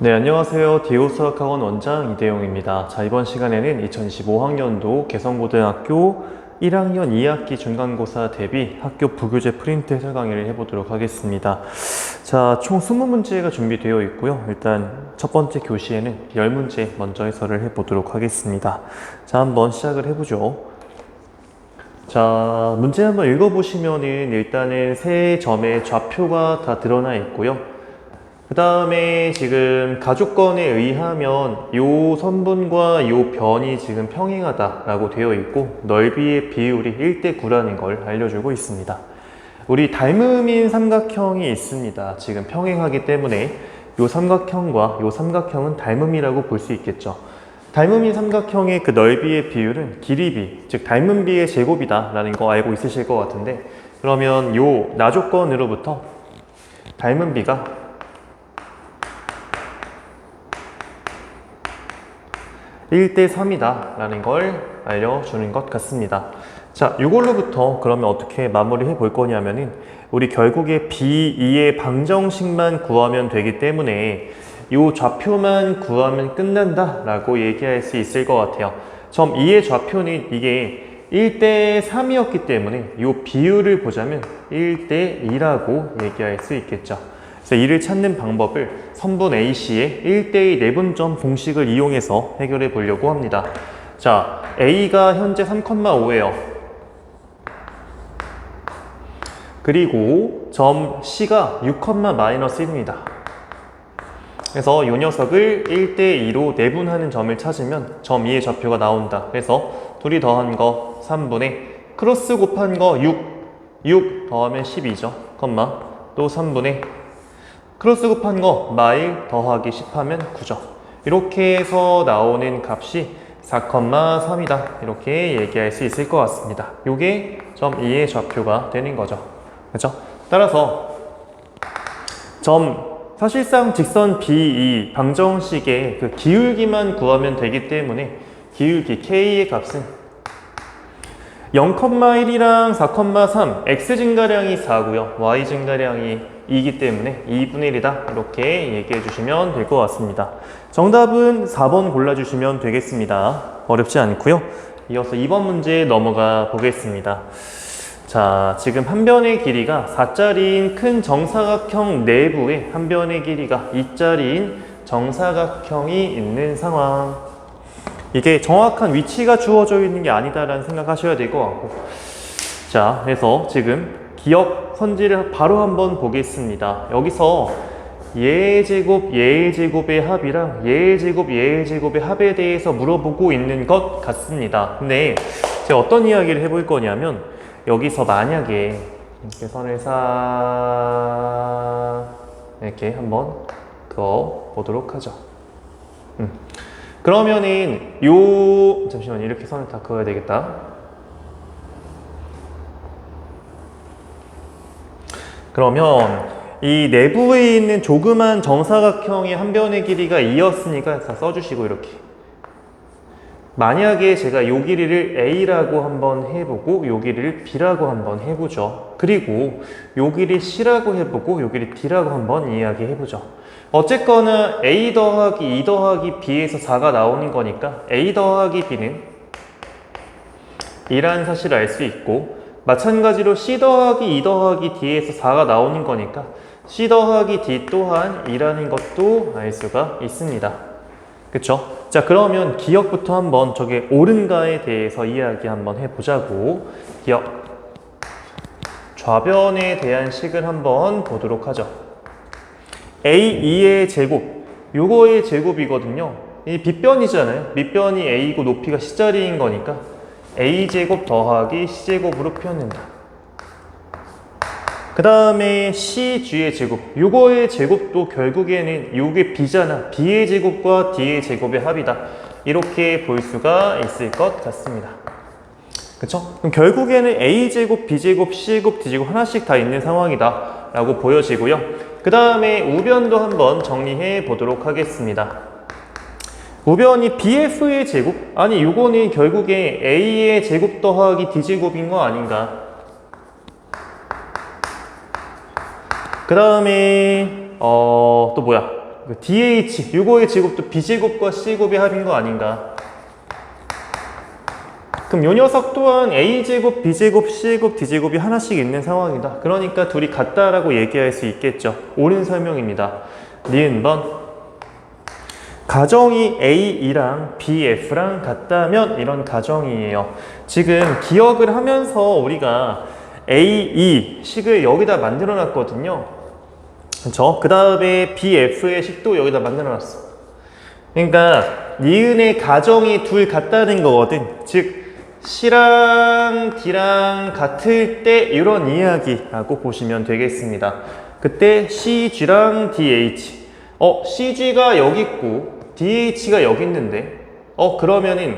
네, 안녕하세요. 디오수학학원 원장 이대용입니다. 자, 이번 시간에는 2025학년도 개성고등학교 1학년 2학기 중간고사 대비 학교 부교재 프린트 해설 강의를 해보도록 하겠습니다. 자, 총 20문제가 준비되어 있고요. 일단 첫 번째 교시에는 10문제 먼저 해설을 해보도록 하겠습니다. 자, 한번 시작을 해보죠. 자, 문제 한번 읽어보시면은 일단은 세 점의 좌표가 다 드러나 있고요. 그 다음에 지금 가주권에 의하면 요 선분과 요 변이 지금 평행하다 라고 되어 있고 넓이의 비율이 1대 9라는 걸 알려주고 있습니다. 우리 닮음인 삼각형이 있습니다. 지금 평행하기 때문에 요 삼각형과 요 삼각형은 닮음이라고 볼 수 있겠죠. 닮음인 삼각형의 그 넓이의 비율은 길이비, 즉 닮음비의 제곱이다 라는 거 알고 있으실 것 같은데, 그러면 요 나조건으로부터 닮음비가 1대 3이다 라는 걸 알려주는 것 같습니다. 자, 이걸로부터 그러면 어떻게 마무리 해 볼 거냐면은 우리 결국에 B2의 방정식만 구하면 되기 때문에 이 좌표만 구하면 끝난다 라고 얘기할 수 있을 것 같아요. 점 2의 좌표는 이게 1대 3이었기 때문에 이 비율을 보자면 1대 2라고 얘기할 수 있겠죠. 그래서 이를 찾는 방법을 선분 AC의 1대2 내분점 공식을 이용해서 해결해 보려고 합니다. 자, A가 현재 3,5예요. 그리고 점 C가 6,-1입니다. 그래서 이 녀석을 1대2로 내분하는 점을 찾으면 점 2의 좌표가 나온다. 그래서 둘이 더한 거 3분의 크로스 곱한 거 6 더하면 12죠. 컴마 또 3분의 크로스 곱한 거 마일 더하기 10 하면 9죠. 이렇게 해서 나오는 값이 4,3이다. 이렇게 얘기할 수 있을 것 같습니다. 이게 점 2의 좌표가 되는 거죠. 그렇죠? 따라서 사실상 직선 B2 방정식의 그 기울기만 구하면 되기 때문에 기울기 K의 값은 0,1이랑 4,3 X 증가량이 4고요. Y 증가량이 2이기 때문에 2분의 1이다. 이렇게 얘기해 주시면 될 것 같습니다. 정답은 4번 골라주시면 되겠습니다. 어렵지 않고요. 이어서 2번 문제 넘어가 보겠습니다. 자, 지금 한 변의 길이가 4짜리인 큰 정사각형 내부에 한 변의 길이가 2짜리인 정사각형이 있는 상황. 이게 정확한 위치가 주어져 있는 게 아니다라는 생각하셔야 될 것 같고, 자, 그래서 지금 기억 선지를 바로 한번 보겠습니다. 여기서 얘의 제곱, 얘의 제곱의 합이랑 얘의 제곱, 얘의 제곱의 합에 대해서 물어보고 있는 것 같습니다. 근데 제가 어떤 이야기를 해볼 거냐면, 여기서 만약에 이렇게 선을 이렇게 한번 그어 보도록 하죠. 그러면은 잠시만, 이렇게 선을 다 그어야 되겠다. 그러면 이 내부에 있는 조그만 정사각형의 한 변의 길이가 2였으니까 다 써주시고, 이렇게 만약에 제가 요 길이를 A라고 한번 해보고 요 길이를 B라고 한번 해보죠. 그리고 요 길이 C라고 해보고 요 길이 D라고 한번 이야기해보죠. 어쨌거나 A 더하기 2 더하기 B에서 4가 나오는 거니까 A 더하기 B는 2라는 사실을 알 수 있고, 마찬가지로 C 더하기 2 더하기 D에서 4가 나오는 거니까 C 더하기 D 또한 2라는 것도 알 수가 있습니다. 그쵸? 자, 그러면 기억부터 한번 저게 옳은가에 대해서 이야기 한번 해보자고. 기억. 좌변에 대한 식을 한번 보도록 하죠. A2의 제곱. 요거의 제곱이거든요. 이 빗변이잖아요. 밑변이 A고 높이가 C자리인 거니까 A제곱 더하기 C제곱으로 표현된다. 그 다음에 CG의 제곱, 요거의 제곱도 결국에는 요게 B잖아. B의 제곱과 D의 제곱의 합이다. 이렇게 볼 수가 있을 것 같습니다. 그쵸? 그럼 결국에는 A제곱, B제곱, C제곱, D제곱 하나씩 다 있는 상황이다 라고 보여지고요. 그 다음에 우변도 한번 정리해 보도록 하겠습니다. 우변이 BF의 제곱? 아니, 요거는 결국에 A의 제곱 더하기 D제곱인 거 아닌가? 그 다음에 또 뭐야? DH, 요거의 제곱도 B제곱과 C제곱의 합인 거 아닌가? 그럼 요 녀석 또한 A제곱, B제곱, C제곱, D제곱이 하나씩 있는 상황이다. 그러니까 둘이 같다라고 얘기할 수 있겠죠. 옳은 설명입니다. 니은 번. 가정이 A2랑 BF랑 같다면 이런 가정이에요. 지금 기억을 하면서 우리가 A2 식을 여기다 만들어 놨거든요. 그렇죠? 그 다음에 BF의 식도 여기다 만들어 놨어. 그러니까 니은의 가정이 둘 같다는 거거든. 즉 C랑 D랑 같을 때 이런 이야기라고 보시면 되겠습니다. 그때 CG랑 DH. CG가 여기 있고 DH가 여기 있는데 그러면은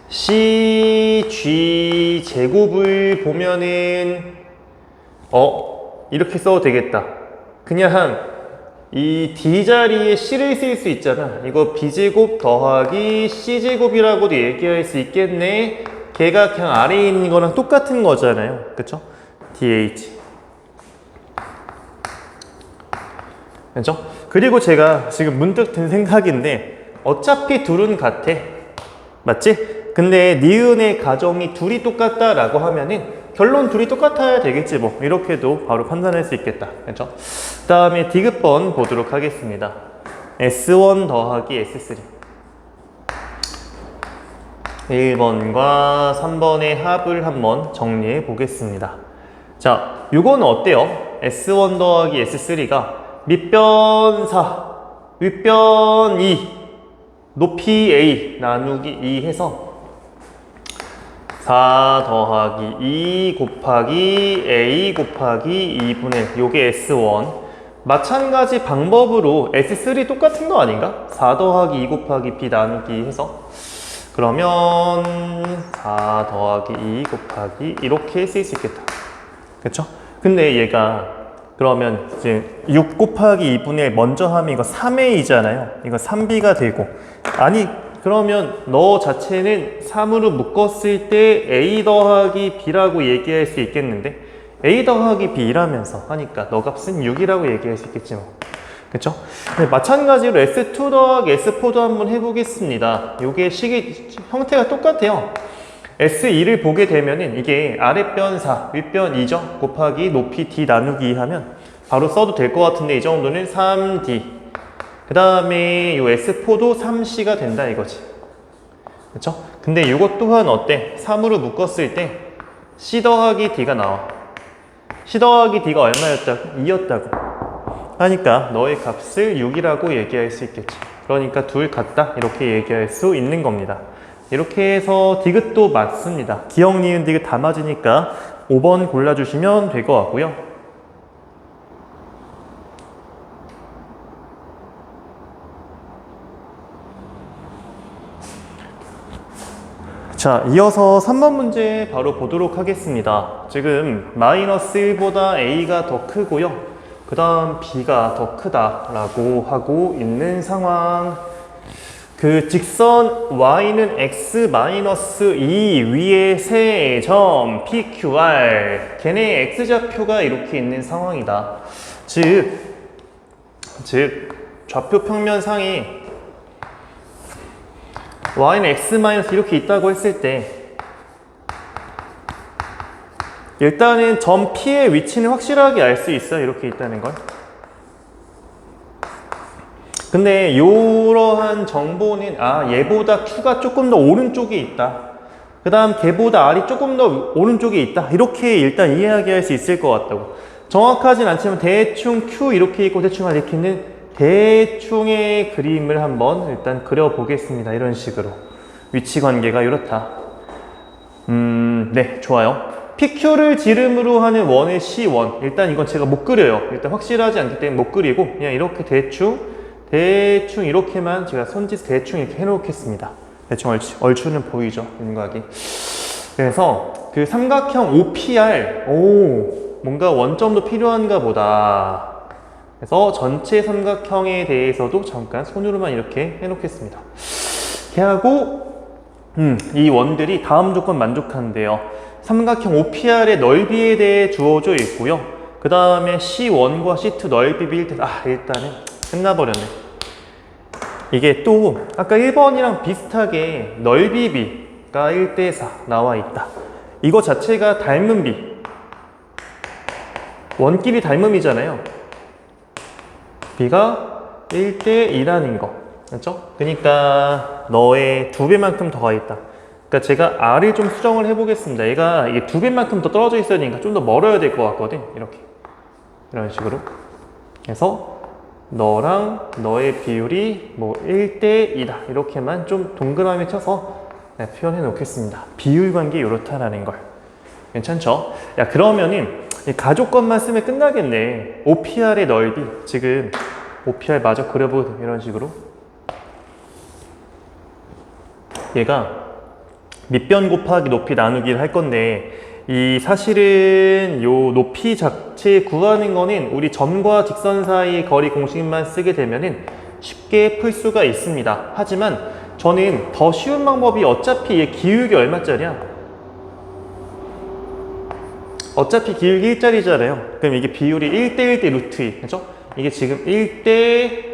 CG 제곱을 보면은 이렇게 써도 되겠다. 그냥 이 D 자리에 C를 쓸 수 있잖아. 이거 B제곱 더하기 C제곱이라고도 얘기할 수 있겠네. 걔가 그냥 아래에 있는 거랑 똑같은 거잖아요. 그쵸? DH. 그죠? 그리고 제가 지금 문득 든 생각인데 어차피 둘은 같아. 맞지? 근데 니은의 가정이 둘이 똑같다라고 하면은 결론 둘이 똑같아야 되겠지 뭐. 이렇게도 바로 판단할 수 있겠다. 그죠? 그 다음에 디귿번 보도록 하겠습니다. S1 더하기 S3. 1번과 3번의 합을 한번 정리해 보겠습니다. 자, 요건 어때요? S1 더하기 S3가 밑변 4, 윗변 2, 높이 A 나누기 2 해서 4 더하기 2 곱하기 A 곱하기 2분의 요게 S1. 마찬가지 방법으로 S3 똑같은 거 아닌가? 4 더하기 2 곱하기 B 나누기 해서 그러면 4 더하기 2 곱하기 이렇게 쓸 수 있겠다. 그쵸? 근데 얘가 그러면 이제 6 곱하기 2분의 1 먼저 하면 이거 3A잖아요. 이거 3B가 되고 아니 그러면 너 자체는 3으로 묶었을 때 A 더하기 B라고 얘기할 수 있겠는데 A 더하기 B라면서 하니까 너 값은 6이라고 얘기할 수 있겠지 뭐. 그쵸? 네, 마찬가지로 S2 더하기 S4도 한번 해보겠습니다. 요게 식이 형태가 똑같아요. S2를 보게 되면은 이게 아랫변 4, 윗변 2죠? 곱하기 높이 D 나누기 2 하면 바로 써도 될 것 같은데 이 정도는 3D. 그 다음에 요 S4도 3C가 된다 이거지. 그쵸? 근데 이것 또한 어때? 3으로 묶었을 때 C 더하기 D가 나와. C 더하기 D가 얼마였다고? 2였다고. 하니까 너의 값을 6이라고 얘기할 수 있겠지. 그러니까 둘 같다 이렇게 얘기할 수 있는 겁니다. 이렇게 해서 디귿도 맞습니다. 기억, 니은, 디귿 다 맞으니까 5번 골라주시면 될 것 같고요. 자, 이어서 3번 문제 바로 보도록 하겠습니다. 지금 마이너스 1보다 A가 더 크고요. 그 다음 B가 더 크다라고 하고 있는 상황. 그 직선 Y는 X-2 위에 세 점 PQR. 걔네 X좌표가 이렇게 있는 상황이다. 즉 좌표 평면상이 Y는 X- 이렇게 있다고 했을 때 일단은 점 P의 위치는 확실하게 알 수 있어요. 이렇게 있다는 걸. 근데 이러한 정보는 얘보다 Q가 조금 더 오른쪽에 있다. 그 다음 걔보다 R이 조금 더 오른쪽에 있다. 이렇게 일단 이해하게 할 수 있을 것 같다고. 정확하진 않지만 대충 Q 이렇게 있고 대충 R 이렇게 있는 대충의 그림을 한번 일단 그려보겠습니다. 이런 식으로. 위치 관계가 이렇다. 네, 좋아요. PQ를 지름으로 하는 원의 C1. 일단 이건 제가 못 그려요. 일단 확실하지 않기 때문에 못 그리고 그냥 이렇게 대충 이렇게만 제가 손짓 대충 이렇게 해놓겠습니다. 대충 얼추는 보이죠? 윤곽이. 그래서 그 삼각형 OPR, 뭔가 원점도 필요한가 보다. 그래서 전체 삼각형에 대해서도 잠깐 손으로만 이렇게 해놓겠습니다. 이렇게 하고 이 원들이 다음 조건 만족한대요. 삼각형 OPR의 넓이에 대해 주어져 있고요. 그 다음에 C1과 C2 넓이 비일 때 일단은 끝나버렸네. 이게 또 아까 1번이랑 비슷하게 넓이 B가 1대4 나와 있다. 이거 자체가 닮은 B. 원끼리 닮음이잖아요. B가 1대2라는 거. 그렇죠? 그러니까 너의 2배만큼 더 가 있다. 그러니까 제가 R을 좀 수정을 해보겠습니다. 얘가 이게 2배만큼 더 떨어져 있어야 되니까 좀 더 멀어야 될 것 같거든. 이렇게. 이런 식으로. 그래서 너랑 너의 비율이 뭐 1대2다. 이렇게만 좀 동그라미 쳐서 표현해 놓겠습니다. 비율 관계 이렇다라는 걸. 괜찮죠? 야, 그러면은 가족 것만 쓰면 끝나겠네. OPR의 넓이. 지금 OPR 마저 그려보고 이런 식으로. 얘가 밑변 곱하기 높이 나누기를 할 건데 이 사실은 요 높이 자체 구하는 거는 우리 점과 직선 사이의 거리 공식만 쓰게 되면은 쉽게 풀 수가 있습니다. 하지만 저는 더 쉬운 방법이 어차피 얘 기울기 얼마짜리야? 어차피 기울기 1짜리잖아요. 그럼 이게 비율이 1대1 대 루트 2. 그죠? 이게 지금 1대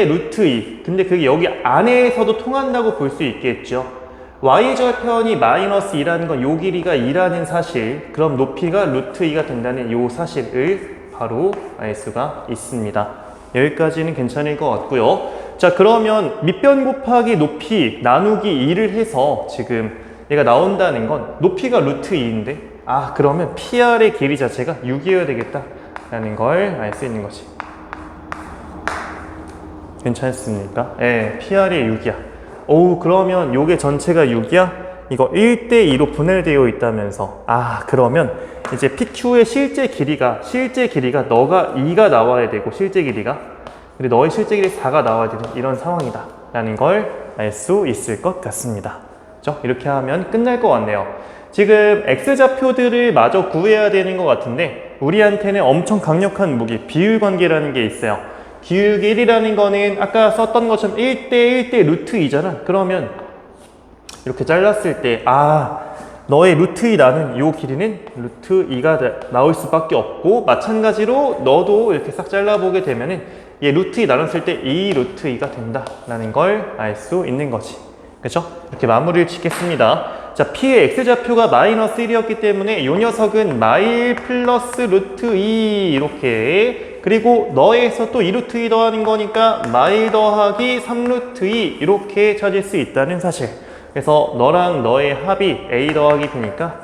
루트 2. 근데 그게 여기 안에서도 통한다고 볼 수 있겠죠. y절편이 마이너스 2라는 건 요 길이가 2라는 사실, 그럼 높이가 루트 2가 된다는 요 사실을 바로 알 수가 있습니다. 여기까지는 괜찮을 것 같고요. 자, 그러면 밑변 곱하기 높이 나누기 2를 해서 지금 얘가 나온다는 건 높이가 루트 2인데 그러면 PR의 길이 자체가 6이어야 되겠다라는 걸 알 수 있는 거지. 괜찮습니까? 예, PR이 6이야. 그러면 요게 전체가 6이야? 이거 1대2로 분할되어 있다면서. 그러면 이제 PQ의 실제 길이가 너가 2가 나와야 되고, 실제 길이가. 근데 너의 실제 길이 4가 나와야 되는 이런 상황이다. 라는 걸 알 수 있을 것 같습니다. 그렇죠? 이렇게 하면 끝날 것 같네요. 지금 X좌표들을 마저 구해야 되는 것 같은데, 우리한테는 엄청 강력한 무기, 비율관계라는 게 있어요. 기울기 1이라는 거는 아까 썼던 것처럼 1대 루트 2잖아. 그러면 이렇게 잘랐을 때 너의 루트 2 나는 요 길이는 루트 2가 나올 수밖에 없고, 마찬가지로 너도 이렇게 싹 잘라보게 되면은 얘 루트 2 나눴을 때 2 루트 2가 된다라는 걸 알 수 있는 거지. 그렇죠? 이렇게 마무리를 짓겠습니다. 자, P의 X좌표가 마이너스 1이었기 때문에 요 녀석은 마일 플러스 루트 2 이렇게, 그리고 너에서 또 2루트 2 더하는 거니까 마일 더하기 3루트 2 이렇게 찾을 수 있다는 사실. 그래서 너랑 너의 합이 A 더하기 B니까,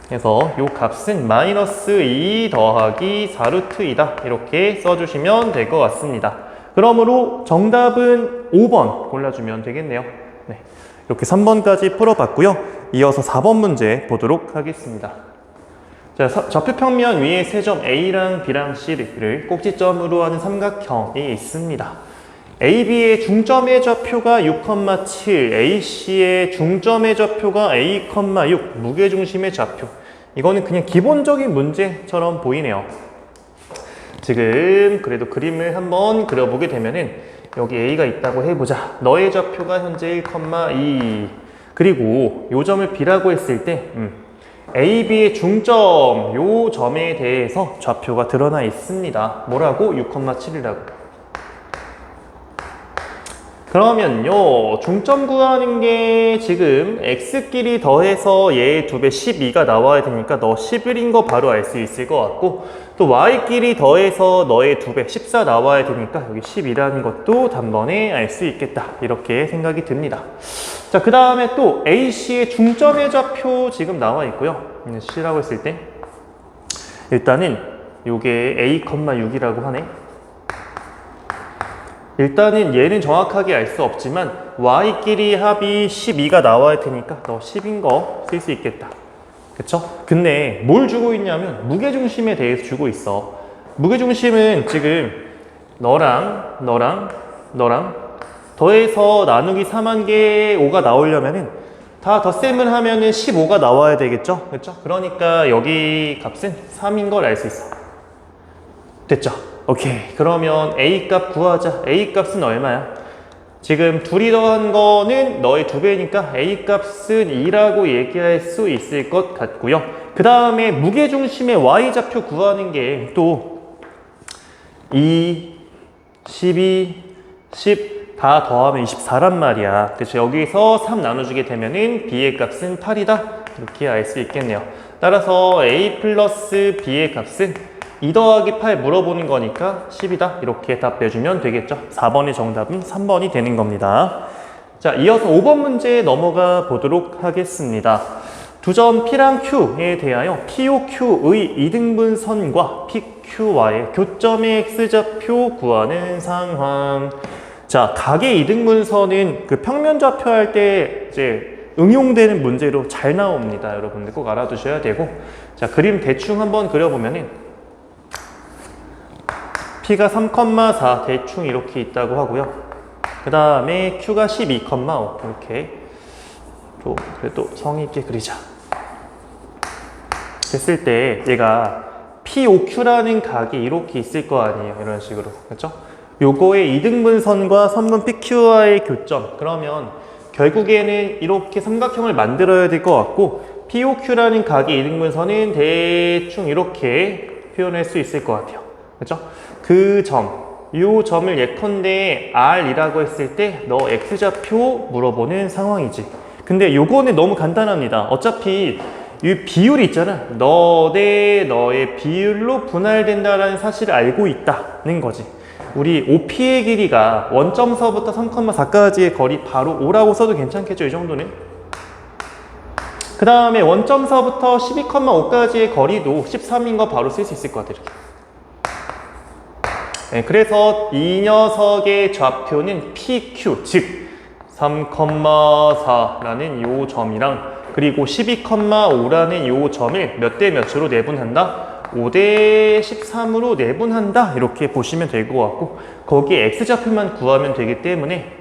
그래서 요 값은 마이너스 2 더하기 4루트 2다 이렇게 써주시면 될 것 같습니다. 그러므로 정답은 5번 골라주면 되겠네요. 네, 이렇게 3번까지 풀어봤고요. 이어서 4번 문제 보도록 하겠습니다. 자, 좌표평면 위에 세 점 A랑 B랑 C를 꼭지점으로 하는 삼각형이 있습니다. AB의 중점의 좌표가 6,7, AC의 중점의 좌표가 A, 6, 무게중심의 좌표. 이거는 그냥 기본적인 문제처럼 보이네요. 지금 그래도 그림을 한번 그려보게 되면은 여기 A가 있다고 해보자. 너의 좌표가 현재 1,2. 그리고 요 점을 B라고 했을 때 AB의 중점, 요 점에 대해서 좌표가 드러나 있습니다. 뭐라고? 6,7이라고. 그러면요, 중점 구하는 게 지금 X끼리 더해서 얘 2배 12가 나와야 되니까 너 11인 거 바로 알 수 있을 것 같고, 또 Y끼리 더해서 너의 2배 14 나와야 되니까 여기 10이라는 것도 단번에 알 수 있겠다. 이렇게 생각이 듭니다. 자, 그 다음에 또 AC의 중점의 좌표 지금 나와 있고요. C라고 했을 때 일단은 요게 A, 6이라고 하네. 일단은 얘는 정확하게 알 수 없지만 Y끼리 합이 12가 나와야 되니까 너 10인 거 쓸 수 있겠다. 그쵸? 근데 뭘 주고 있냐면 무게중심에 대해서 주고 있어. 무게중심은 지금 너랑 더해서 나누기 3한 개 5가 나오려면은 다 덧셈을 하면은 15가 나와야 되겠죠? 그쵸? 그러니까 여기 값은 3인 걸 알 수 있어. 됐죠? 오케이. 그러면 A 값 구하자. A 값은 얼마야? 지금 둘이 더한 거는 너의 2배니까 A 값은 2라고 얘기할 수 있을 것 같고요. 그 다음에 무게중심의 Y좌표 구하는 게 또 2, 12, 10 다 더하면 24란 말이야. 그래서 여기서 3 나눠주게 되면은 b의 값은 8이다. 이렇게 알 수 있겠네요. 따라서 a 플러스 b의 값은 2 더하기 8 물어보는 거니까 10이다. 이렇게 답 내주면 되겠죠. 4번의 정답은 3번이 되는 겁니다. 자, 이어서 5번 문제 넘어가 보도록 하겠습니다. 두 점 P랑 Q에 대하여 POQ의 이등분선과 PQ와의 교점의 X좌표 구하는 상황. 자, 각의 이등분선은 그 평면좌표 할 때 이제 응용되는 문제로 잘 나옵니다. 여러분들 꼭 알아두셔야 되고. 자, 그림 대충 한번 그려보면은 P가 3,4 대충 이렇게 있다고 하고요. 그 다음에 Q가 12,5 이렇게 또 그래도 성의 있게 그리자. 됐을 때 얘가 POQ라는 각이 이렇게 있을 거 아니에요. 이런 식으로. 그렇죠? 요거의 이등분선과 선분 PQ와의 교점. 그러면 결국에는 이렇게 삼각형을 만들어야 될 것 같고 POQ라는 각의 이등분선은 대충 이렇게 표현할 수 있을 것 같아요. 그렇죠? 그 점, 요 점을 예컨대 R이라고 했을 때 너 X좌표 물어보는 상황이지. 근데 요거는 너무 간단합니다. 어차피 이 비율이 있잖아. 너 대 너의 비율로 분할된다라는 사실을 알고 있다는 거지. 우리 OP의 길이가 원점서부터 3,4까지의 거리 바로 5라고 써도 괜찮겠죠? 이 정도는. 그 다음에 원점서부터 12,5까지의 거리도 13인 거 바로 쓸 수 있을 것 같아요. 이렇게. 네, 그래서 이 녀석의 좌표는 PQ, 즉 3,4라는 요 점이랑 그리고 12,5라는 요 점을 몇 대 몇으로 내분한다? 5대 13으로 내분한다. 이렇게 보시면 될 것 같고 거기에 X좌표만 구하면 되기 때문에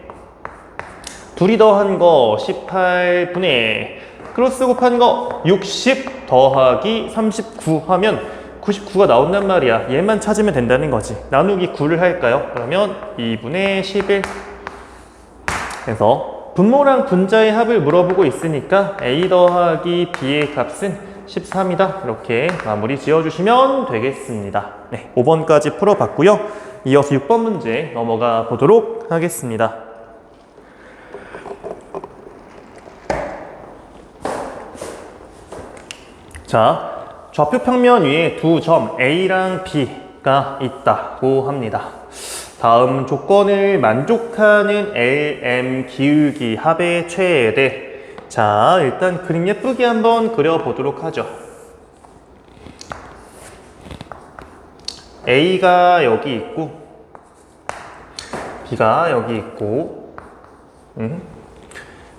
둘이 더한 거 18분의 크로스 곱한 거 60 더하기 39 하면 99가 나온단 말이야. 얘만 찾으면 된다는 거지. 나누기 9를 할까요? 그러면 2분의 11. 그래서 분모랑 분자의 합을 물어보고 있으니까 a 더하기 b의 값은 13이다. 이렇게 마무리 지어주시면 되겠습니다. 네, 5번까지 풀어봤고요. 이어서 6번 문제 넘어가 보도록 하겠습니다. 자, 좌표 평면 위에 두 점 A랑 B가 있다고 합니다. 다음 조건을 만족하는 LM 기울기 합의 최대. 자, 일단 그림 예쁘게 한번 그려보도록 하죠. A가 여기 있고 B가 여기 있고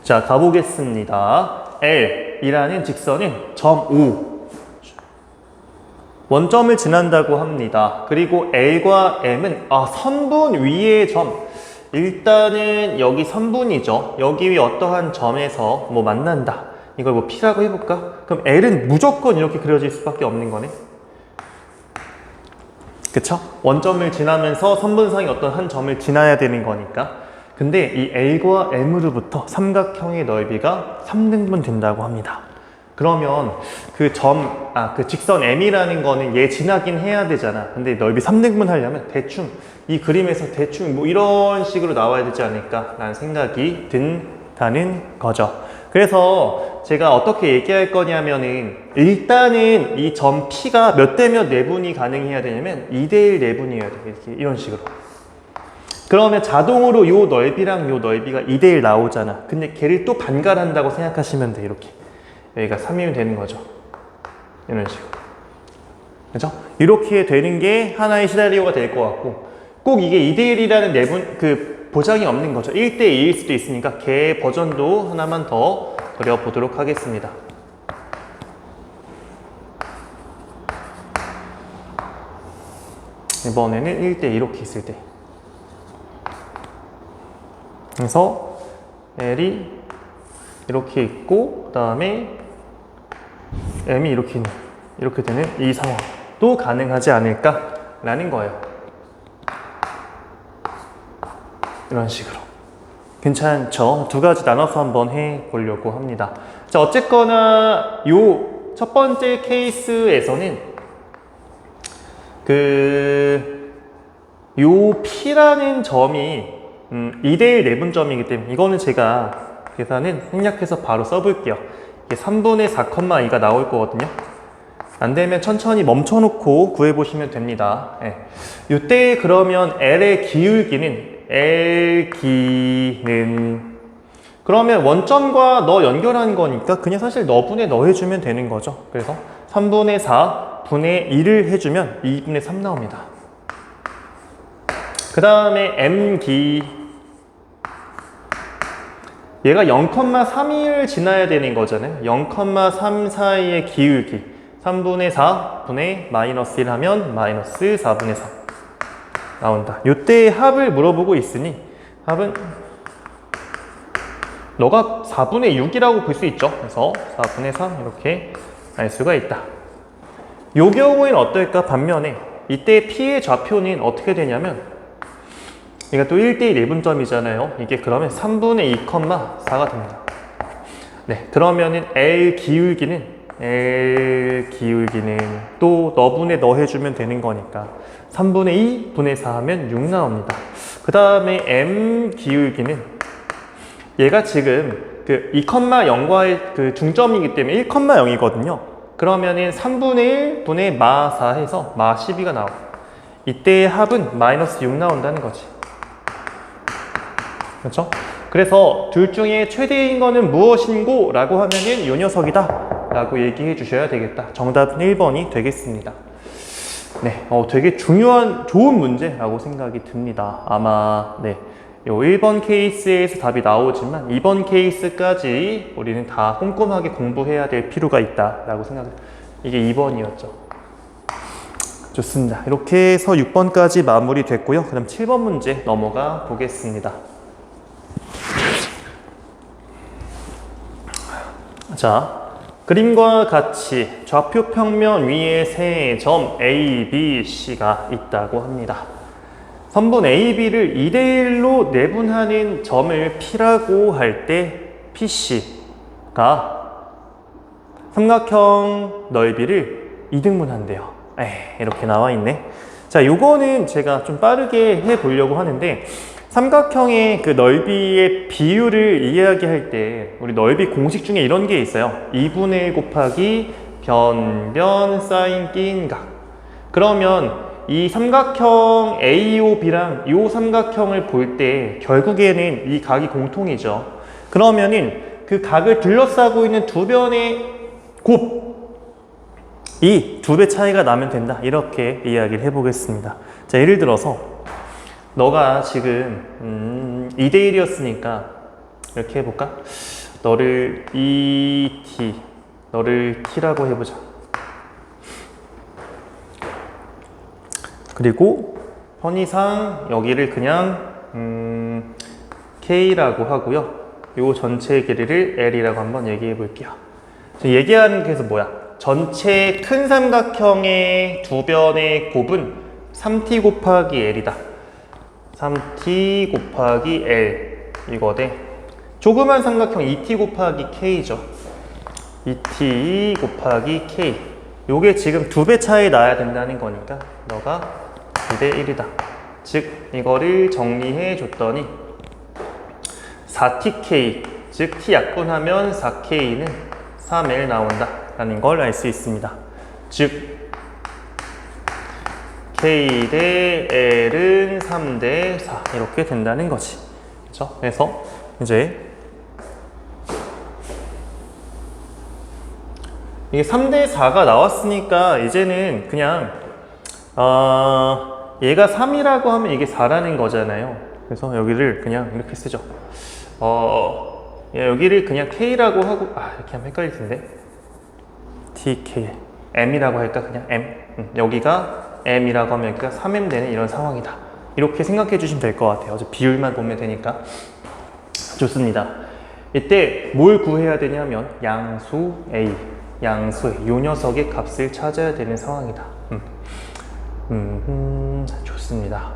자, 가보겠습니다. L이라는 직선은 점 O 원점을 지난다고 합니다. 그리고 L과 M은 선분 위의 점. 일단은 여기 선분이죠. 여기 위 어떠한 점에서 뭐 만난다. 이걸 뭐 P라고 해볼까? 그럼 L은 무조건 이렇게 그려질 수밖에 없는 거네. 그쵸? 원점을 지나면서 선분상의 어떤 한 점을 지나야 되는 거니까. 근데 이 L과 M으로부터 삼각형의 넓이가 3등분 된다고 합니다. 그러면 그 직선 M이라는 거는 얘 지나긴 해야 되잖아. 근데 넓이 3등분 하려면 대충 이 그림에서 대충 뭐 이런 식으로 나와야 되지 않을까 라는 생각이 든다는 거죠. 그래서 제가 어떻게 얘기할 거냐면은 일단은 이 점 P가 몇 대 몇 내분이 가능해야 되냐면 2대1 내분이어야 돼. 이렇게 이런 식으로. 그러면 자동으로 요 넓이랑 요 넓이가 2대1 나오잖아. 근데 걔를 또 반갈한다고 생각하시면 돼. 이렇게. 여기가 3이면 되는 거죠. 이런 식으로. 그죠? 이렇게 되는 게 하나의 시나리오가 될 것 같고, 꼭 이게 2대1이라는 내분, 보장이 없는 거죠. 1대2일 수도 있으니까 걔 버전도 하나만 더 그려보도록 하겠습니다. 이번에는 1대 이렇게 있을 때. 그래서 L이 이렇게 있고, 그 다음에 M이 이렇게 되는 이 상황도 가능하지 않을까라는 거예요. 이런 식으로. 괜찮죠? 두 가지 나눠서 한번 해보려고 합니다. 자, 어쨌거나 요 첫 번째 케이스에서는 요 P라는 점이 2대1 내분점이기 때문에 이거는 제가 계산은 생략해서 바로 써볼게요. 이게 3분의 4,2가 나올 거거든요. 안 되면 천천히 멈춰놓고 구해보시면 됩니다. 예. 이때 그러면 L의 기울기는 L기는 그러면 원점과 너 연결한 거니까 그냥 사실 너분의 너 해주면 되는 거죠. 그래서 3분의 4 분의 1을 해주면 2분의 3 나옵니다. 그 다음에 M기 얘가 0,3을 지나야 되는 거잖아요. 0,3 사이의 기울기 3분의 4 분의 마이너스 1 하면 마이너스 4분의 3 나온다. 이때 합을 물어보고 있으니 합은 너가 4분의 6이라고 볼 수 있죠. 그래서 4분의 3 이렇게 알 수가 있다. 이 경우에는 어떨까? 반면에 이때 P의 좌표는 어떻게 되냐면 얘가 또 1대1 내분점이잖아요. 이게 그러면 3분의 2,4가 됩니다. 네, 그러면은 L 기울기는 또 너분의 너 해주면 되는 거니까 3분의 2 분의 4 하면 6 나옵니다. 그 다음에 M 기울기는 얘가 지금 그 2,0과의 그 중점이기 때문에 1,0이거든요. 그러면은 3분의 1 분의 마 4 해서 마 12가 나와. 이때의 합은 마이너스 6 나온다는 거지. 그렇죠? 그래서 둘 중에 최대인 거는 무엇인고? 라고 하면은 이 녀석이다 라고 얘기해 주셔야 되겠다. 정답은 1번이 되겠습니다. 네, 되게 중요한 좋은 문제라고 생각이 듭니다. 아마 네, 요 1번 케이스에서 답이 나오지만 2번 케이스까지 우리는 다 꼼꼼하게 공부해야 될 필요가 있다 라고 생각해요. 이게 2번이었죠. 좋습니다. 이렇게 해서 6번까지 마무리됐고요. 그 다음 7번 문제 넘어가 보겠습니다. 자, 그림과 같이 좌표 평면 위에 세 점 A, B, C가 있다고 합니다. 선분 A, B를 2대1로 내분하는 점을 P라고 할 때 PC가 삼각형 넓이를 2등분한대요. 이렇게 나와 있네. 자, 요거는 제가 좀 빠르게 해보려고 하는데 삼각형의 그 넓이의 비율을 이야기할 때 우리 넓이 공식 중에 이런 게 있어요. 2분의 1 곱하기 변 사인 끼인 각. 그러면 이 삼각형 AOB랑 이 삼각형을 볼 때 결국에는 이 각이 공통이죠. 그러면은 그 각을 둘러싸고 있는 두 변의 곱이 2배 차이가 나면 된다. 이렇게 이야기를 해보겠습니다. 자, 예를 들어서 너가 지금 2대1이었으니까 이렇게 해볼까? 너를 ET, 너를 T라고 해보자. 그리고 편의상 여기를 그냥 K라고 하고요. 요 전체의 길이를 L이라고 한번 얘기해 볼게요. 얘기하는 게 뭐야? 전체 큰 삼각형의 두 변의 곱은 3T 곱하기 L이다. 3T 곱하기 L 이거 대 조그만 삼각형 2T 곱하기 K죠. 2T 곱하기 K 요게 지금 2배 차이 나야 된다는 거니까 너가 2대1이다. 즉 이거를 정리해 줬더니 4TK 즉 T 약분하면 4K는 3L 나온다 라는 걸 알 수 있습니다. 즉 K 대 L은 3 대 4 이렇게 된다는 거지. 그렇죠? 그래서 이제 이게 3 대 4가 나왔으니까 이제는 그냥 얘가 3이라고 하면 이게 4라는 거잖아요. 그래서 여기를 그냥 이렇게 쓰죠. 여기를 그냥 K라고 하고 이렇게 하면 헷갈릴 텐데 TK M이라고 할까? 그냥 M 여기가 M이라고 하면 여기가 3M 되는 이런 상황이다. 이렇게 생각해 주시면 될 것 같아요. 비율만 보면 되니까. 좋습니다. 이때 뭘 구해야 되냐면 양수 A, 양수의 이 녀석의 값을 찾아야 되는 상황이다. 좋습니다.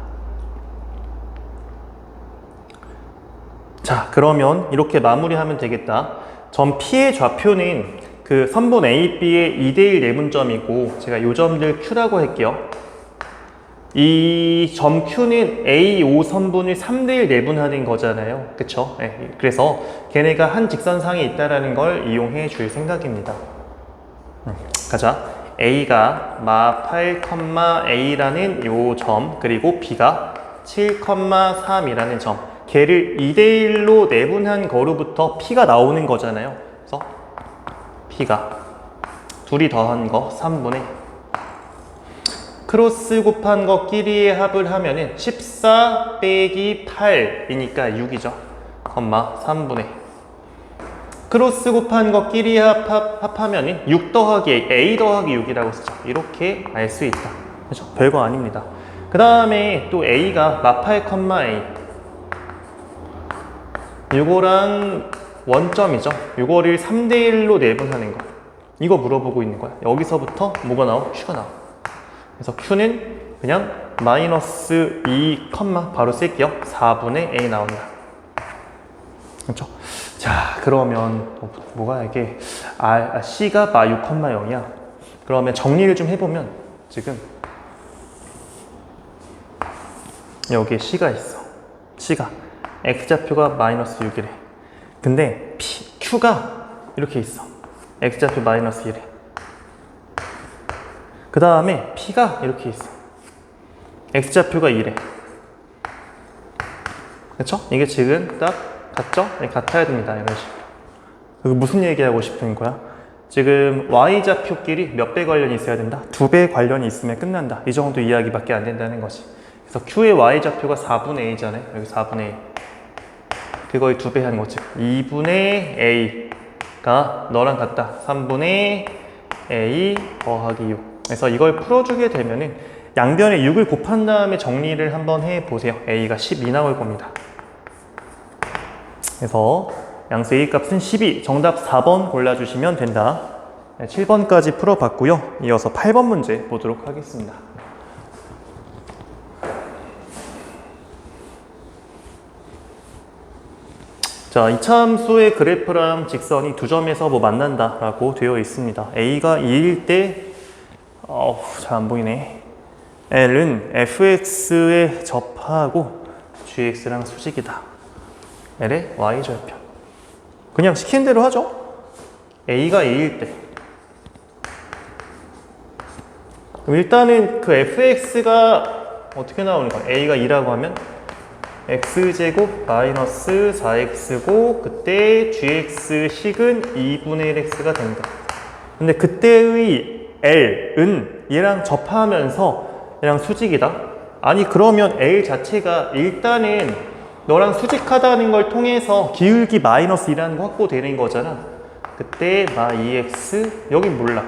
자, 그러면 이렇게 마무리하면 되겠다. 점 P의 좌표는 그 선분 A, B의 2대1 내분점이고 제가 요 점들 Q라고 할게요. 이 점 Q는 A, O 선분을 3대1 내분하는 거잖아요. 그쵸? 네, 그래서 걔네가 한 직선상에 있다는 걸 이용해 줄 생각입니다. 가자. A가 마 8,A라는 요 점, 그리고 B가 7,3이라는 점. 걔를 2대1로 내분한 거로부터 P가 나오는 거잖아요. 그래서 P가 둘이 더한 거 3분의 크로스 곱한 것끼리의 합을 하면은 14 빼기 8이니까 6이죠. 컴마 3분의 크로스 곱한 것끼리 합하면은 6 더하기 A 더하기 6이라고 쓰죠. 이렇게 알 수 있다. 그렇죠? 별거 아닙니다. 그 다음에 또 A가 마8, A 요거랑 원점이죠. 요거를 3대1로 내분하는 거. 이거 물어보고 있는 거야. 여기서부터 뭐가 나와? Q가 나와. 그래서 Q는 그냥 마이너스 2, 바로 쓸게요. 4분의 A 나온다. 그렇죠? 자, 그러면 뭐가 이게 C가 마 6, 0이야. 그러면 정리를 좀 해보면 지금 여기에 C가 있어. C가 X좌표가 마이너스 6이래. 근데 Q가 이렇게 있어. X좌표 마이너스 1에. 그 다음에 P가 이렇게 있어. X좌표가 2래. 그쵸? 이게 지금 딱 같죠? 네, 같아야 됩니다. 이런 식으로. 무슨 얘기하고 싶은 거야? 지금 Y좌표끼리 몇 배 관련이 있어야 된다? 2배 관련이 있으면 끝난다. 이 정도 이야기밖에 안 된다는 거지. 그래서 Q의 Y좌표가 4분의 A잖아요. 여기 4분의 A. 그거의 2배 한 거지. 2분의 A가 너랑 같다. 3분의 A 더하기 6. 그래서 이걸 풀어주게 되면은 양변에 6을 곱한 다음에 정리를 한번 해보세요. A가 12 나올 겁니다. 그래서 양수 A 값은 12. 정답 4번 골라주시면 된다. 7번까지 풀어봤고요. 이어서 8번 문제 보도록 하겠습니다. 자, 이차함수의 그래프랑 직선이 두 점에서 뭐 만난다 라고 되어 있습니다. A가 2일 때 잘 안 보이네. L은 fx에 접하고 gx랑 수직이다. L의 y절편. 그냥 시킨 대로 하죠. A가 2일 때. 그럼 일단은 그 fx가 어떻게 나오는 거야? A가 2라고 하면 x제곱 마이너스 4x고 그때 gx식은 2분의 1x가 된다. 근데 그때의 L은 얘랑 접하면서 얘랑 수직이다? 아니 그러면 L 자체가 일단은 너랑 수직하다는 걸 통해서 기울기 마이너스 2라는 거 확보되는 거잖아. 그때 마 2x 여긴 몰라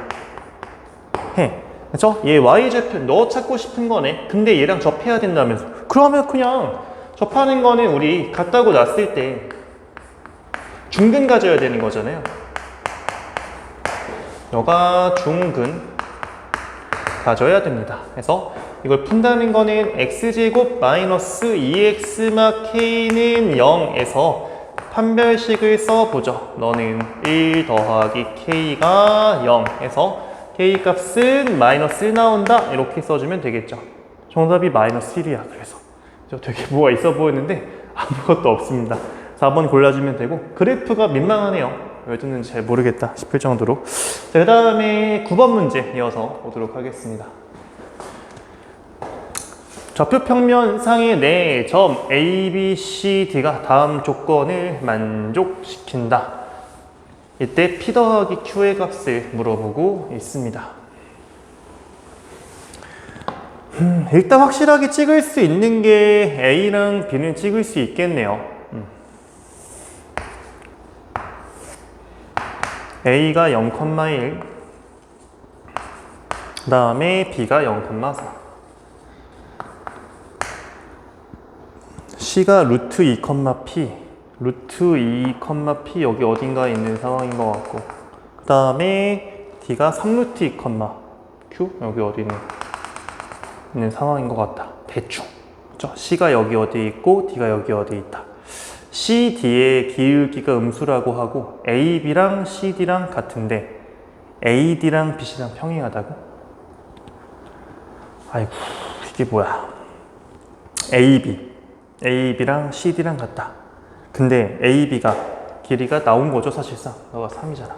해. 그쵸? 얘 y좌표 너 찾고 싶은 거네. 근데 얘랑 접해야 된다면서. 그러면 그냥 접하는 거는 우리 같다고 놨을 때 중근 가져야 되는 거잖아요. 너가 중근 가져야 됩니다. 그래서 이걸 푼다는 거는 x제곱 마이너스 2x 마 k는 0에서 판별식을 써보죠. 너는 1 더하기 k가 0 해서 k 값은 마이너스 1 나온다. 이렇게 써주면 되겠죠. 정답이 마이너스 1이야. 그래서 되게 뭐가 있어 보였는데 아무것도 없습니다. 4번 골라주면 되고 그래프가 민망하네요. 왜 줬는지 잘 모르겠다 싶을 정도로. 그 다음에 9번 문제 이어서 보도록 하겠습니다. 좌표 평면상의 네 점 A, B, C, D가 다음 조건을 만족시킨다. 이때 P 더하기 Q의 값을 물어보고 있습니다. 일단 확실하게 찍을 수 있는 게 A랑 B는 찍을 수 있겠네요. A가 0,1, 그 다음에 B가 0,4, C가 루트 2,P, 루트 2,P 여기 어딘가에 있는 상황인 것 같고, 그 다음에 D가 3루트 2,Q 여기 어디 있는 상황인 것 같다. 대충. 그렇죠? C가 여기 어디에 있고 D가 여기 어디에 있다. C, D의 기울기가 음수라고 하고 A, B랑 C, D랑 같은데 A, D랑 B, C랑 평행하다고? 아이고 이게 뭐야? AB랑 CD랑 같다. 근데 AB가 길이가 나온 거죠, 사실상. 너가 3이잖아.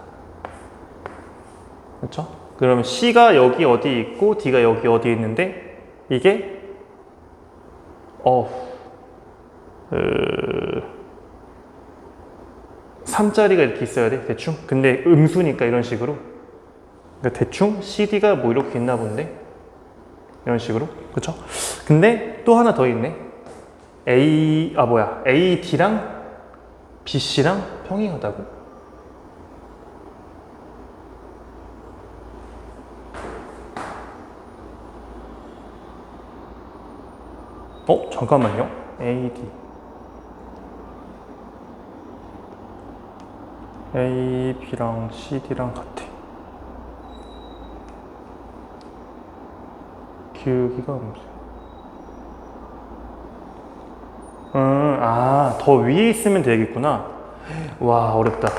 그렇죠? 그러면 C가 여기 어디 있고 D가 여기 어디 있는데 이게 3짜리가 이렇게 있어야 돼, 대충. 근데 음수니까 이런 식으로. 그러니까 대충 CD가 뭐 이렇게 있나 본데 이런 식으로. 그렇죠? 근데 또 하나 더 있네. AD랑 BC랑 평행하다고? 잠깐만요. AB랑 CD랑 같아. 기울기가 음수. 더 위에 있으면 되겠구나. 와, 어렵다.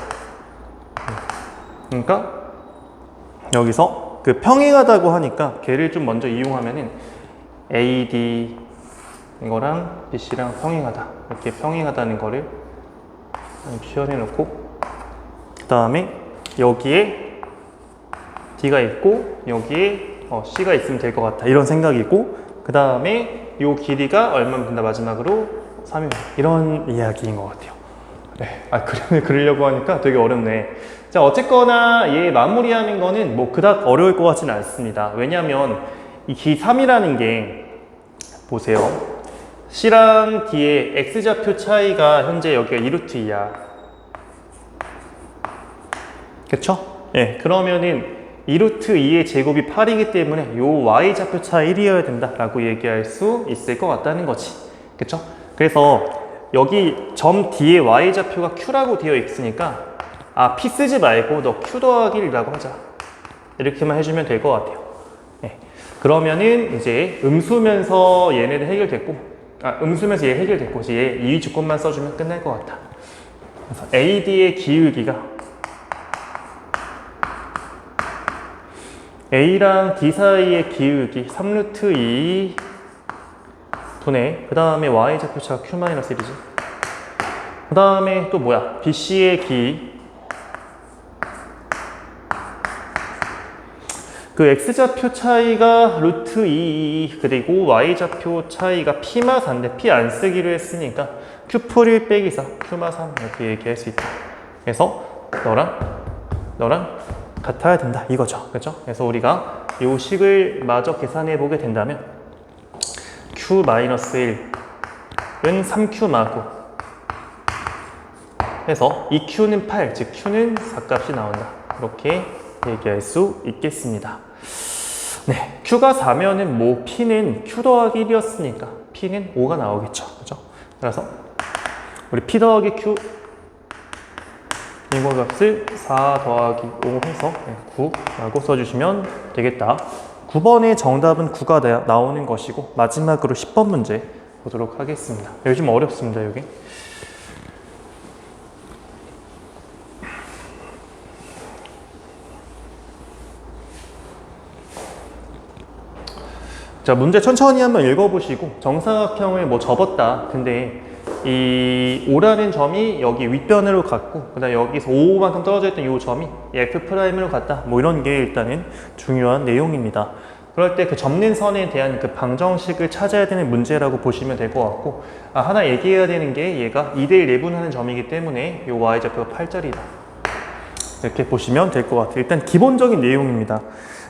그러니까 여기서 그 평행하다고 하니까 걔를 좀 먼저 이용하면은 AD 이거랑 BC랑 평행하다. 이렇게 평행하다는 거를 표현해 놓고, 그 다음에 여기에 D가 있고 여기에 C가 있으면 될 것 같다. 이런 생각이고, 그 다음에 요 길이가 얼마나 된다. 마지막으로 3이다. 이런 이야기인 것 같아요. 네. 그림을 그리려고 하니까 되게 어렵네. 자, 어쨌거나 얘 마무리하는 거는 뭐 그닥 어려울 것 같지는 않습니다. 왜냐면 이 기 3이라는 게 보세요. C랑 D의 X좌표 차이가 현재 여기가 2루트 2야. 그쵸? 예, 그러면은 2루트 2의 제곱이 8이기 때문에 요 Y좌표 차 1이어야 된다 라고 얘기할 수 있을 것 같다는 거지. 그쵸? 그래서 여기 점 D의 Y좌표가 Q라고 되어 있으니까 P 쓰지 말고 너 Q 더하기 1이라고 하자. 이렇게만 해주면 될 것 같아요. 예. 그러면은 이제 음수면서 얘네는 해결됐고, 음수면서 얘 해결됐고, 이제 얘 이 조건만 써주면 끝날 것 같다. 그래서 AD의 기울기가 A랑 D 사이의 기울기 3루트 2 분의, 그 다음에 Y좌표차가 Q-1이지. 그 다음에 또 뭐야? BC의 그 X좌표 차이가 루트 2 그리고 Y좌표 차이가 P마 4인데 P 안 쓰기로 했으니까 Q 풀 1 빼기 4 Q마 3 이렇게 얘기할 수 있다. 그래서 너랑 같아야 된다 이거죠. 그렇죠? 그래서 우리가 이 식을 마저 계산해 보게 된다면 Q-1은 3Q마고 해서 이 Q는 8, 즉 Q는 4값이 나온다. 이렇게 얘기할 수 있겠습니다. 네, Q가 4면은 뭐 P는 Q 더하기 1이었으니까 P는 5가 나오겠죠. 그죠? 그래서 우리 P 더하기 Q 이거 값을 4 더하기 5 해서 9라고 써주시면 되겠다. 9번의 정답은 9가 나오는 것이고, 마지막으로 10번 문제 보도록 하겠습니다. 여기 좀 어렵습니다. 여기. 자, 문제 천천히 한번 읽어보시고, 정사각형을 뭐 접었다. 근데 이 5라는 점이 여기 윗변으로 갔고, 그 다음에 여기서 5만큼 떨어져 있던 이 점이 F'으로 갔다. 뭐 이런 게 일단은 중요한 내용입니다. 그럴 때 그 접는 선에 대한 그 방정식을 찾아야 되는 문제라고 보시면 될 것 같고, 하나 얘기해야 되는 게 얘가 2대1 내분하는 점이기 때문에 이 Y좌표가 8짜리다. 이렇게 보시면 될 것 같아요. 일단 기본적인 내용입니다.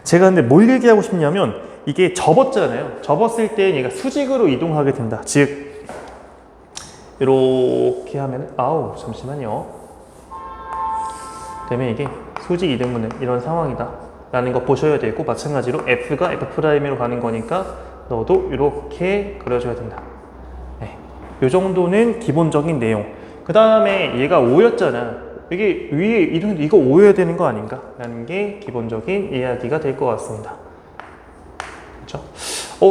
제가 근데 뭘 얘기하고 싶냐면, 이게 접었잖아요. 접었을 때 얘가 수직으로 이동하게 된다. 즉 이렇게 하면 잠시만요. 때문에 이게 수직 이등분은 이런 상황이다 라는 거 보셔야 되고, 마찬가지로 F가 F'으로 가는 거니까 너도 이렇게 그려줘야 된다. 네. 이 정도는 기본적인 내용. 그 다음에 얘가 5였잖아. 이게 위에 이거 5여야 되는 거 아닌가? 라는 게 기본적인 이야기가 될 것 같습니다. 그렇죠?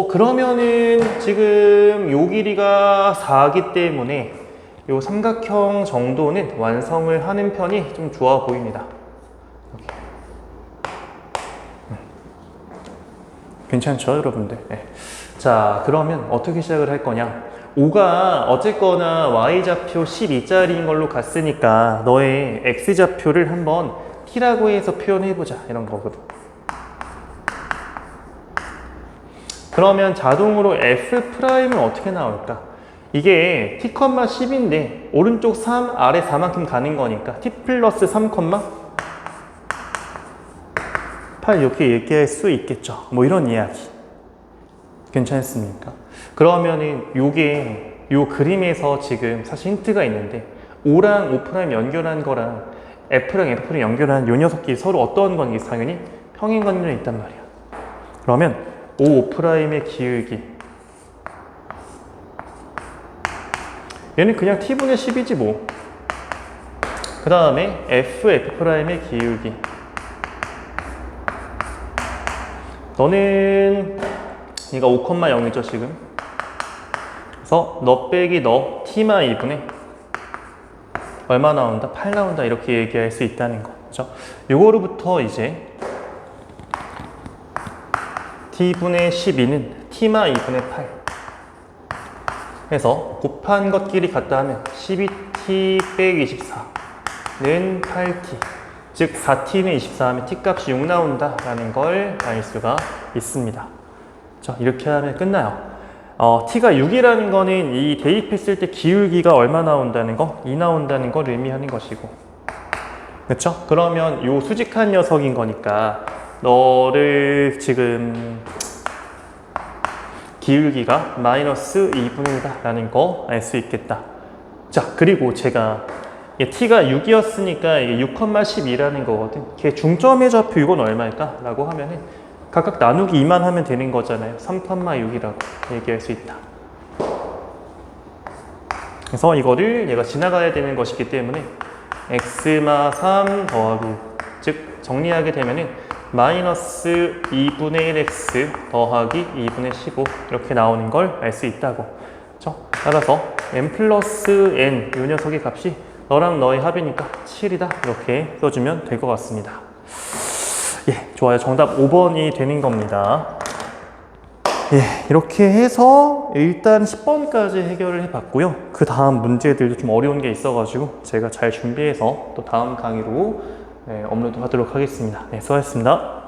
그러면은 지금 요 길이가 4기 때문에 요 삼각형 정도는 완성을 하는 편이 좀 좋아 보입니다. 괜찮죠, 여러분들? 네. 자, 그러면 어떻게 시작을 할 거냐? 5가 어쨌거나 y좌표 12짜리인 걸로 갔으니까 너의 x좌표를 한번 t라고 해서 표현해보자, 이런 거거든. 그러면 자동으로 f'은 어떻게 나올까? 이게 t, 10인데 오른쪽 3, 아래 4만큼 가는 거니까 t 플러스 3, 8 이렇게 얘기할 수 있겠죠. 뭐 이런 이야기. 괜찮습니까? 그러면은 요게 요 그림에서 지금 사실 힌트가 있는데 5랑 5' 연결한 거랑 F랑 F를 연결한 요 녀석끼리 서로 어떤 관계? 당연히 평행 관계가 있단 말이야. 그러면 5, 5'의 기울기 얘는 그냥 T분의 10이지 뭐. 그 다음에 F, F'의 기울기 너는 얘가 5,0이죠 지금. 그래서 너 빼기 너 t마 2분의 얼마 나온다? 8 나온다 이렇게 얘기할 수 있다는 거. 그죠? 요거로부터 이제 t분의 12는 t마 2분의 8 해서 곱한 것끼리 같다 하면 12t 빼기 24는 8t, 즉 4t는 24 하면 t 값이 6 나온다 라는 걸 알 수가 있습니다. 자, 이렇게 하면 끝나요. t가 6이라는 거는 이 대입했을 때 기울기가 얼마 나온다는 거? 2 나온다는 걸 의미하는 것이고, 그렇죠? 그러면 요 수직한 녀석인 거니까 너를 지금 기울기가 마이너스 2분의 1다 라는 거 알 수 있겠다. 자, 그리고 제가 t가 6이었으니까 이게 6,12라는 거거든. 걔 중점의 좌표 이건 얼마일까? 라고 하면은 각각 나누기 2만 하면 되는 거잖아요. 3,6이라고 얘기할 수 있다. 그래서 이거를 얘가 지나가야 되는 것이기 때문에 x마 3 더하기, 즉 정리하게 되면은 마이너스 2분의 1x 더하기 2분의 15 이렇게 나오는 걸 알 수 있다고. 그렇죠? 따라서 n 플러스 n 이 녀석의 값이 너랑 너의 합이니까 7이다 이렇게 써주면 될 것 같습니다. 예, 좋아요. 정답 5번이 되는 겁니다. 예, 이렇게 해서 일단 10번까지 해결을 해봤고요. 그 다음 문제들도 좀 어려운 게 있어가지고 제가 잘 준비해서 또 다음 강의로 업로드 하도록 하겠습니다. 네, 수고하셨습니다.